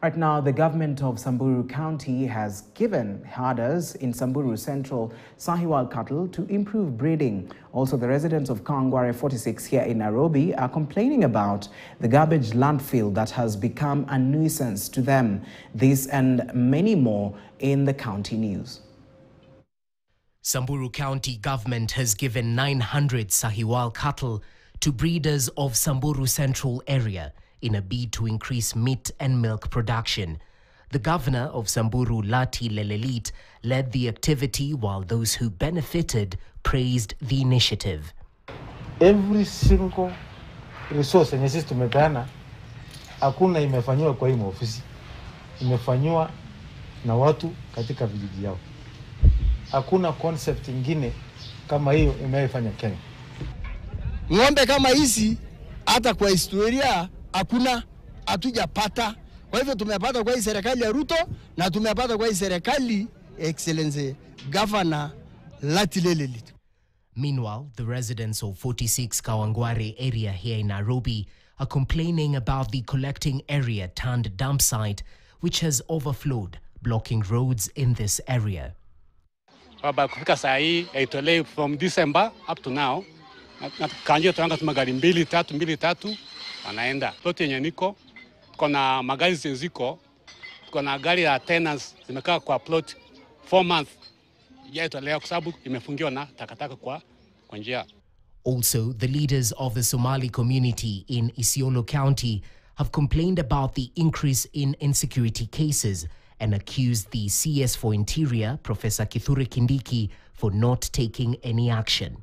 Right now, the government of Samburu County has given herders in Samburu Central Sahiwal cattle to improve breeding. Also, the residents of Kawangware 46 here in Nairobi are complaining about the garbage landfill that has become a nuisance to them. This and many more in the county news. Samburu County government has given 900 Sahiwal cattle to breeders of Samburu Central area in a bid to increase meat and milk production. The governor of Samburu, Lati Lelelit, led the activity while those who benefited praised the initiative. Every single resource yenye sisi tumepeana hakuna imefanywa kwa hii ofisi. Imefanywa na watu katika vijiji yao. Hakuna concept ingine kama hiyo imefanya Kenya. Ng'ombe kama hizi hata kwa historia hakuna, hatujapata. Kwa hivyo tumepata kwa hii serikali ya Ruto na tumepata kwa hii serikali Excellency Governor Lati Lelelit. Meanwhile, the residents of 46 Kawangware area here in Nairobi are complaining about the collecting area turned dump site, which has overflowed, blocking roads in this area. Baba kufika saa hii haitolewi from December up to now. Na kanjia tuanga magari mbili tatu wanaenda. Ploti yenye niko kuna magari ziko, kuna gari ya tenants zimekaa kwa plot 4 months. Haitolewa kwa sababu imefungiwa na takataka kwa njia. Also, the leaders of the Somali community in Isiolo County have complained about the increase in insecurity cases and accused the CS for Interior, Professor Kithure Kindiki, for not taking any action.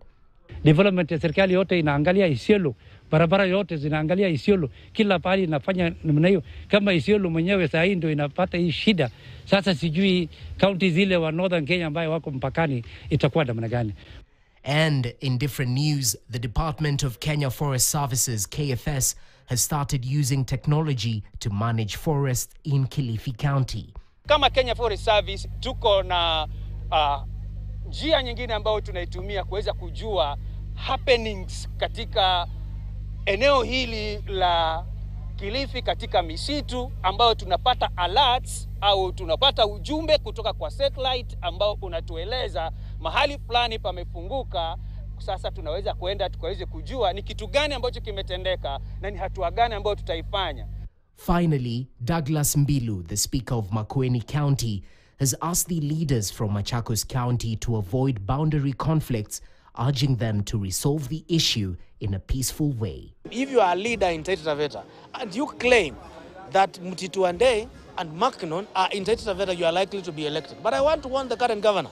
Development ya serikali yote inaangalia Isiolo, barabara yote zinaangalia Isiolo, kila pahali inafanya namna hiyo. Kama Isiolo mwenyewe saa hii ndio inapata hii shida, sasa sijui county zile wa Northern Kenya ambayo wako mpakani itakuwa namna gani. And in different news, the Department of Kenya Forest Services, KFS, has started using technology to manage forests in Kilifi County. Kama Kenya Forest Service tuko na njia nyingine ambayo tunaitumia kuweza kujua happenings katika eneo hili la Kilifi katika misitu, ambao tunapata alerts au tunapata ujumbe kutoka kwa satellite ambao unatueleza mahali fulani pamefunguka. Sasa tunaweza kuenda tukaweze kujua ni kitu gani ambacho kimetendeka na ni hatua gani ambayo tutaifanya. Finally, Douglas Mbilu, the Speaker of Makueni County, has asked the leaders from Machakos County to avoid boundary conflicts, urging them to resolve the issue in a peaceful way. If you are a leader in Taita Taveta and you claim that Mutituande and Mackinnon are in Taita Taveta, you are likely to be elected. But I want to warn the current governor.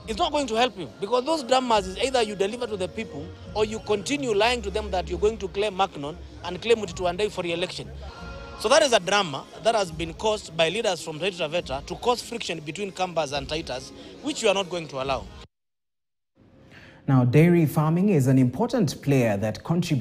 It's not going to help you, because those dramas is either you deliver to the people or you continue lying to them that you're going to claim Mackinnon and claim Mutituande for re-election. So that is a drama that has been caused by leaders from Taita Taveta to cause friction between Kambas and Taitas, which you are not going to allow. Now, dairy farming is an important player that contributes